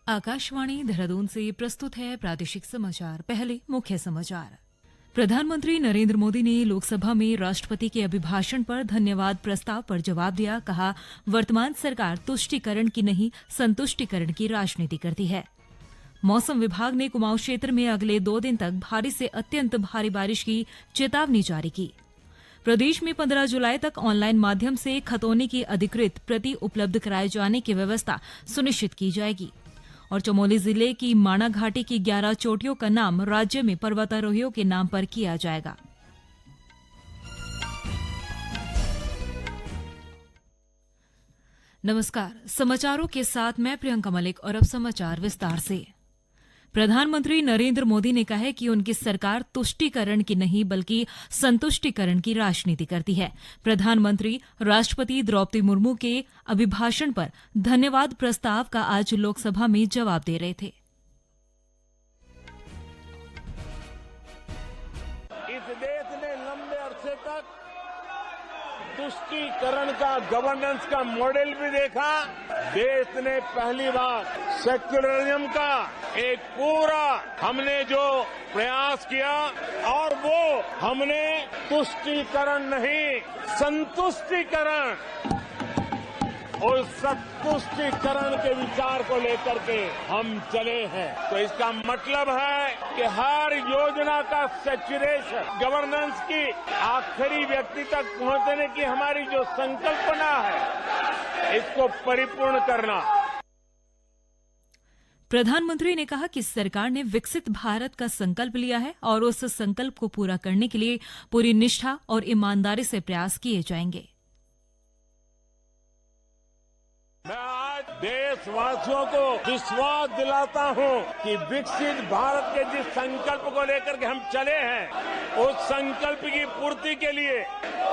आकाशवाणी देहरादून से प्रस्तुत है प्रादेशिक समाचार। पहले मुख्य समाचार। प्रधानमंत्री नरेंद्र मोदी ने लोकसभा में राष्ट्रपति के अभिभाषण पर धन्यवाद प्रस्ताव पर जवाब दिया। कहा, वर्तमान सरकार तुष्टीकरण की नहीं, संतुष्टीकरण की राजनीति करती है। मौसम विभाग ने कुमाऊं क्षेत्र में अगले 2 दिन तक भारी से अत्यंत भारी बारिश की चेतावनी जारी की। प्रदेश में 15 जुलाई तक ऑनलाइन माध्यम से खतौनी की अधिकृत प्रति उपलब्ध कराए जाने की व्यवस्था सुनिश्चित की जाएगी। और चमोली जिले की माणा घाटी की 11 चोटियों का नाम राज्य में पर्वतारोहियों के नाम पर किया जाएगा। नमस्कार, समाचारों के साथ मैं प्रियंका मलिक और अब समाचार विस्तार से। प्रधानमंत्री नरेंद्र मोदी ने कहा है कि उनकी सरकार तुष्टीकरण की नहीं बल्कि संतुष्टीकरण की राजनीति करती है। प्रधानमंत्री राष्ट्रपति द्रौपदी मुर्मू के अभिभाषण पर धन्यवाद प्रस्ताव का आज लोकसभा में जवाब दे रहे थे। इस देश ने लंबे अरसे तक तुष्टीकरण का, गवर्नेंस का मॉडल भी देखा। देश ने पहली बार सेक्युलरिज्म का एक पूरा हमने जो प्रयास किया, और वो हमने तुष्टीकरण नहीं, संतुष्टीकरण, और संतुष्टीकरण के विचार को लेकर के हम चले हैं। तो इसका मतलब है कि हर योजना का सैचुरेशन, गवर्नेंस की आखिरी व्यक्ति तक पहुंचने की हमारी जो संकल्पना है, इसको परिपूर्ण करना। प्रधानमंत्री ने कहा कि सरकार ने विकसित भारत का संकल्प लिया है और उस संकल्प को पूरा करने के लिए पूरी निष्ठा और ईमानदारी से प्रयास किए जाएंगे। मैं आज देशवासियों को विश्वास दिलाता हूं कि विकसित भारत के जिस संकल्प को लेकर के हम चले हैं, उस संकल्प की पूर्ति के लिए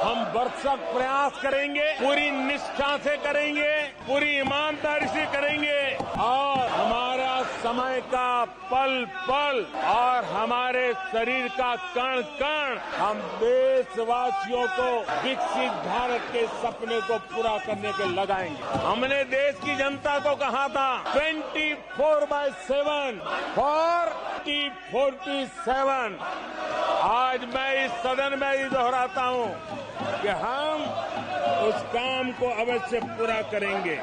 हम भरसक प्रयास करेंगे, पूरी निष्ठा से करेंगे, पूरी ईमानदारी से करेंगे, और हमारा समय का पल पल और हमारे शरीर का कण कण हम देशवासियों को विकसित भारत के सपने को पूरा करने के लगाएंगे। हमने देश की जनता को कहा था 24/7 फॉर 47। आज मैं इस सदन में ही दोहराता हूं कि हम उस काम को अवश्य पूरा करेंगे।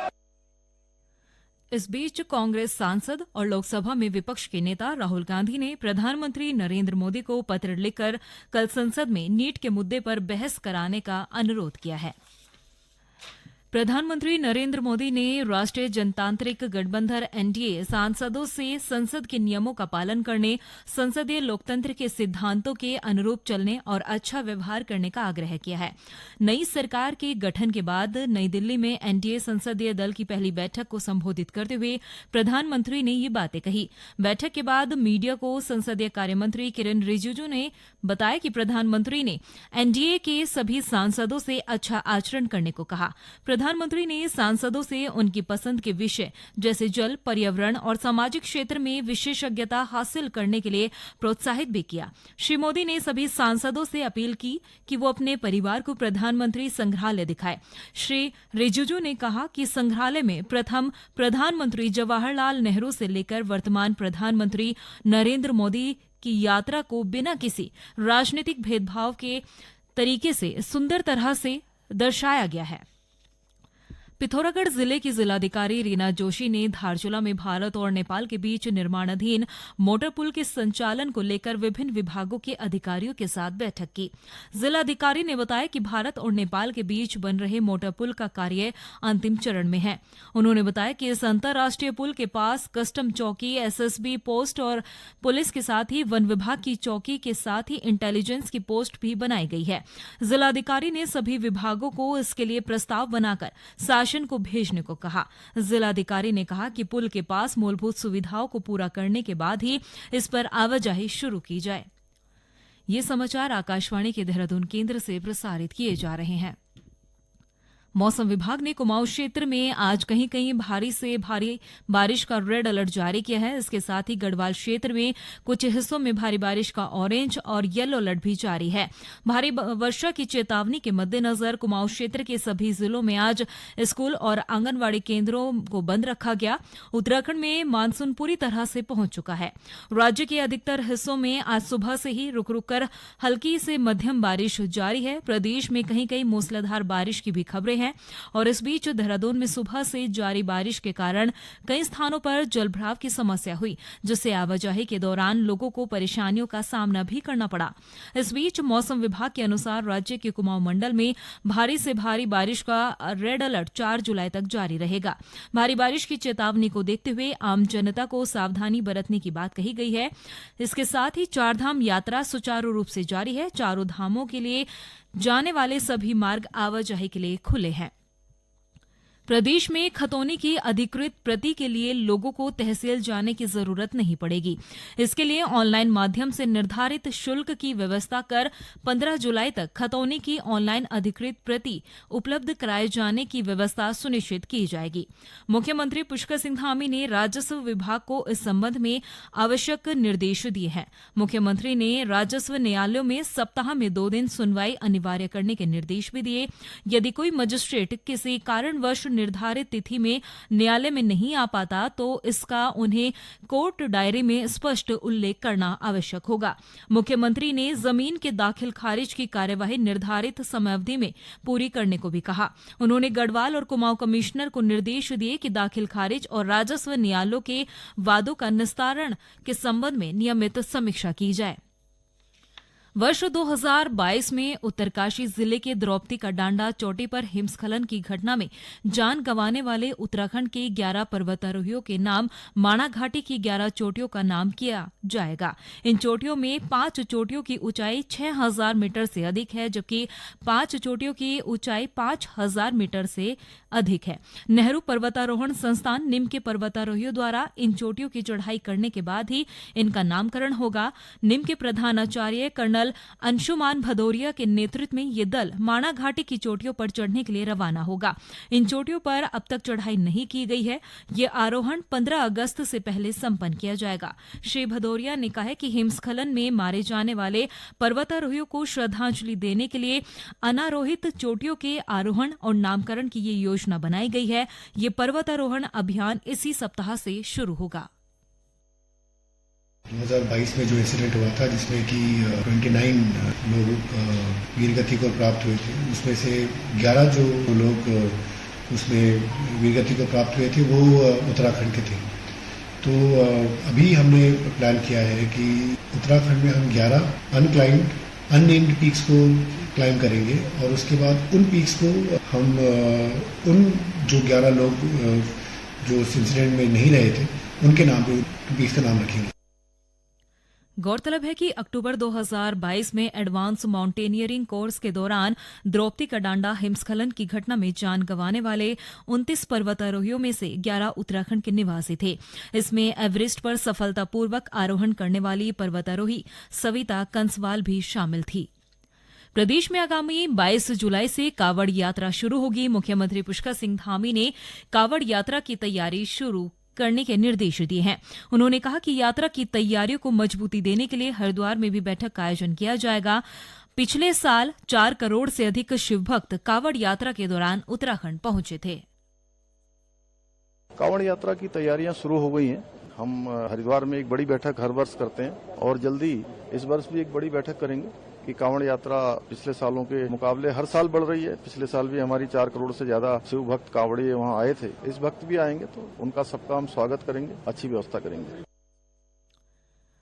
इस बीच कांग्रेस सांसद और लोकसभा में विपक्ष के नेता राहुल गांधी ने प्रधानमंत्री नरेंद्र मोदी को पत्र लिखकर कल संसद में नीट के मुद्दे पर बहस कराने का अनुरोध किया है। प्रधानमंत्री नरेंद्र मोदी ने राष्ट्रीय जनतांत्रिक गठबंधन एनडीए सांसदों से संसद के नियमों का पालन करने, संसदीय लोकतंत्र के सिद्धांतों के अनुरूप चलने और अच्छा व्यवहार करने का आग्रह किया है। नई सरकार के गठन के बाद नई दिल्ली में एनडीए संसदीय दल की पहली बैठक को संबोधित करते हुए प्रधानमंत्री ने ये बातें कही। बैठक के बाद मीडिया को संसदीय कार्यमंत्री किरेन रिजिजू ने बताया कि प्रधानमंत्री ने एनडीए के सभी सांसदों से अच्छा आचरण करने को कहा। प्रधानमंत्री ने सांसदों से उनकी पसंद के विषय जैसे जल, पर्यावरण और सामाजिक क्षेत्र में विशेषज्ञता हासिल करने के लिए प्रोत्साहित भी किया। श्री मोदी ने सभी सांसदों से अपील की कि वो अपने परिवार को प्रधानमंत्री संग्रहालय दिखाएं। श्री रिजिजू ने कहा कि संग्रहालय में प्रथम प्रधानमंत्री जवाहरलाल नेहरू से लेकर वर्तमान प्रधानमंत्री नरेंद्र मोदी की यात्रा को बिना किसी राजनीतिक भेदभाव के तरीके से सुंदर तरह से दर्शाया गया है। पिथौरागढ़ जिले की जिलाधिकारी रीना जोशी ने धारचूला में भारत और नेपाल के बीच निर्माणाधीन मोटर पुल के संचालन को लेकर विभिन्न विभागों के अधिकारियों के साथ बैठक की। जिलाधिकारी ने बताया कि भारत और नेपाल के बीच बन रहे मोटर पुल का कार्य अंतिम चरण में है। उन्होंने बताया कि इस अंतर्राष्ट्रीय पुल के पास कस्टम चौकी, एसएसबी पोस्ट और पुलिस के साथ ही वन विभाग की चौकी के साथ ही इंटेलिजेंस की पोस्ट भी बनाई गई है। जिलाधिकारी ने सभी विभागों को इसके लिए प्रस्ताव बनाकर को भेजने को कहा। जिलाधिकारी ने कहा कि पुल के पास मूलभूत सुविधाओं को पूरा करने के बाद ही इस पर आवाजाही शुरू की जाए। ये समाचार आकाशवाणी के देहरादून केंद्र से प्रसारित किए जा रहे हैं। मौसम विभाग ने कुमाऊं क्षेत्र में आज कहीं कहीं भारी से भारी बारिश का रेड अलर्ट जारी किया है। इसके साथ ही गढ़वाल क्षेत्र में कुछ हिस्सों में भारी बारिश का ऑरेंज और येलो अलर्ट भी जारी है। भारी वर्षा की चेतावनी के मद्देनजर कुमाऊं क्षेत्र के सभी जिलों में आज स्कूल और आंगनबाड़ी केंद्रों को बंद रखा गया। उत्तराखंड में मानसून पूरी तरह से पहुंच चुका है। राज्य के अधिकतर हिस्सों में आज सुबह से ही रुक रुक कर हल्की से मध्यम बारिश जारी है। प्रदेश में कहीं कहीं मूसलाधार बारिश की भी खबरें हैं और इस बीच देहरादून में सुबह से जारी बारिश के कारण कई स्थानों पर जलभराव की समस्या हुई, जिससे आवाजाही के दौरान लोगों को परेशानियों का सामना भी करना पड़ा। इस बीच मौसम विभाग के अनुसार राज्य के कुमाऊं मंडल में भारी से भारी बारिश का रेड अलर्ट 4 जुलाई तक जारी रहेगा। भारी बारिश की चेतावनी को देखते हुए आम जनता को सावधानी बरतने की बात कही गई है। इसके साथ ही चारधाम यात्रा सुचारू रूप से जारी है। चारों धामों के लिए जाने वाले सभी मार्ग आवाजाही के लिए खुले हैं। प्रदेश में खतौनी की अधिकृत प्रति के लिए लोगों को तहसील जाने की जरूरत नहीं पड़ेगी। इसके लिए ऑनलाइन माध्यम से निर्धारित शुल्क की व्यवस्था कर 15 जुलाई तक खतौनी की ऑनलाइन अधिकृत प्रति उपलब्ध कराए जाने की व्यवस्था सुनिश्चित की जाएगी। मुख्यमंत्री पुष्कर सिंह धामी ने राजस्व विभाग को इस संबंध में आवश्यक निर्देश दिए हैं। मुख्यमंत्री ने राजस्व न्यायालयों में सप्ताह में 2 दिन सुनवाई अनिवार्य करने के निर्देश भी दिए। यदि कोई मजिस्ट्रेट किसी कारणवश निर्धारित तिथि में न्यायालय में नहीं आ पाता तो इसका उन्हें कोर्ट डायरी में स्पष्ट उल्लेख करना आवश्यक होगा। मुख्यमंत्री ने जमीन के दाखिल खारिज की कार्यवाही निर्धारित समयावधि में पूरी करने को भी कहा। उन्होंने गढ़वाल और कुमाऊं कमिश्नर को निर्देश दिए कि दाखिल खारिज और राजस्व न्यायालयों के वादों का निस्तारण के संबंध में नियमित समीक्षा की जाए। वर्ष 2022 में उत्तरकाशी जिले के द्रौपदी का डांडा चोटी पर हिमस्खलन की घटना में जान गंवाने वाले उत्तराखंड के 11 पर्वतारोहियों के नाम माणा घाटी की 11 चोटियों का नाम किया जाएगा। इन चोटियों में 5 चोटियों की ऊंचाई 6000 मीटर से अधिक है, जबकि 5 चोटियों की ऊंचाई 5000 मीटर से अधिक है। नेहरू पर्वतारोहण संस्थान निम के पर्वतारोहियों द्वारा इन चोटियों की चढ़ाई करने के बाद ही इनका नामकरण होगा। निम के प्रधानाचार्य कर्नल अंशुमान भदौरिया के नेतृत्व में ये दल माणा घाटी की चोटियों पर चढ़ने के लिए रवाना होगा। इन चोटियों पर अब तक चढ़ाई नहीं की गई है। ये आरोहण 15 अगस्त से पहले संपन्न किया जाएगा। श्री भदौरिया ने कहा कि हिमस्खलन में मारे जाने वाले पर्वतारोहियों को श्रद्धांजलि देने के लिए अनारोहित चोटियों के आरोहण और नामकरण की ये योजना बनाई गई है। ये पर्वतारोहण अभियान इसी सप्ताह से शुरू होगा। 2022 में जो इंसिडेंट हुआ था जिसमें कि 29 लोग वीरगति को प्राप्त हुए थे, उसमें से 11 जो लोग उसमें वीरगति को प्राप्त हुए थे वो उत्तराखंड के थे। तो अभी हमने प्लान किया है कि उत्तराखंड में हम 11 अनक्लाइम्ड अननेम्ड पीक्स को क्लाइम करेंगे और उसके बाद उन पीक्स को हम उन जो 11 लोग जो इस इंसिडेंट में नहीं रहे थे उनके नाम पे पीक्स का नाम रखेंगे। गौरतलब है कि अक्टूबर 2022 में एडवांस माउंटेनियरिंग कोर्स के दौरान द्रौपदी का डांडा हिमस्खलन की घटना में जान गंवाने वाले 29 पर्वतारोहियों में से 11 उत्तराखंड के निवासी थे। इसमें एवरेस्ट पर सफलतापूर्वक आरोहण करने वाली पर्वतारोही सविता कंसवाल भी शामिल थी। प्रदेश में आगामी 22 जुलाई से कावड़ यात्रा शुरू होगी। मुख्यमंत्री पुष्कर सिंह धामी ने कावड़ यात्रा की तैयारी शुरू करने के निर्देश दिए हैं। उन्होंने कहा कि यात्रा की तैयारियों को मजबूती देने के लिए हरिद्वार में भी बैठक का आयोजन किया जाएगा। पिछले साल 4 करोड़ से अधिक शिव भक्त कावड़ यात्रा के दौरान उत्तराखंड पहुंचे थे। कावड़ यात्रा की तैयारियां शुरू हो गई हैं। हम हरिद्वार में एक बड़ी बैठक हर वर्ष करते हैं और जल्दी इस वर्ष भी एक बड़ी बैठक करेंगे कि कांवड़ यात्रा पिछले सालों के मुकाबले हर साल बढ़ रही है। पिछले साल भी हमारी 4 करोड़ से ज्यादा शिव भक्त कांवड़िए वहां आए थे। इस वक्त भी आएंगे तो उनका सबका हम स्वागत करेंगे, अच्छी व्यवस्था करेंगे।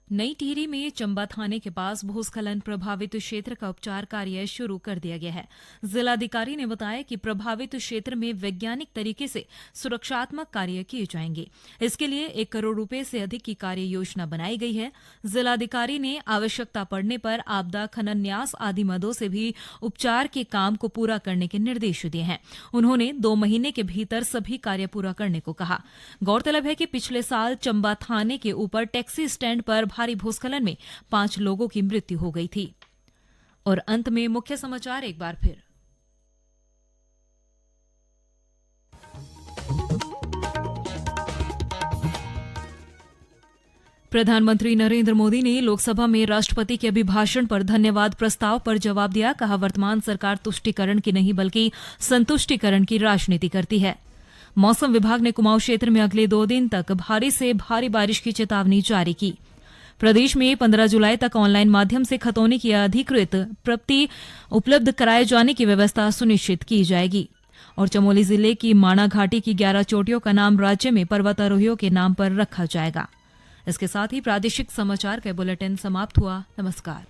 नई टिहरी में चंबा थाने के पास भूस्खलन प्रभावित क्षेत्र का उपचार कार्य शुरू कर दिया गया है। जिलाधिकारी ने बताया कि प्रभावित क्षेत्र में वैज्ञानिक तरीके से सुरक्षात्मक कार्य किए जाएंगे। इसके लिए 1 करोड़ रुपए से अधिक की कार्य योजना बनाई गई है। जिलाधिकारी ने आवश्यकता पड़ने पर आपदा, खनन, न्यास आदि मदों से भी उपचार के काम को पूरा करने के निर्देश दिए हैं। उन्होंने 2 महीने के भीतर सभी कार्य पूरा करने को कहा। गौरतलब है कि पिछले साल चंबा थाने के ऊपर टैक्सी स्टैंड पर भारी भूस्खलन में 5 लोगों की मृत्यु हो गई थी। और अंत में मुख्य समाचार एक बार फिर। प्रधानमंत्री नरेंद्र मोदी ने लोकसभा में राष्ट्रपति के अभिभाषण पर धन्यवाद प्रस्ताव पर जवाब दिया। कहा, वर्तमान सरकार तुष्टीकरण की नहीं बल्कि संतुष्टीकरण की राजनीति करती है। मौसम विभाग ने कुमाऊं क्षेत्र में अगले 2 दिन तक भारी से भारी बारिश की चेतावनी जारी की। प्रदेश में 15 जुलाई तक ऑनलाइन माध्यम से खतौनी की अधिकृत प्रति उपलब्ध कराए जाने की व्यवस्था सुनिश्चित की जाएगी। और चमोली जिले की माणा घाटी की 11 चोटियों का नाम राज्य में पर्वतारोहियों के नाम पर रखा जाएगा। इसके साथ ही प्रादेशिक समाचार का बुलेटिन समाप्त हुआ। नमस्कार।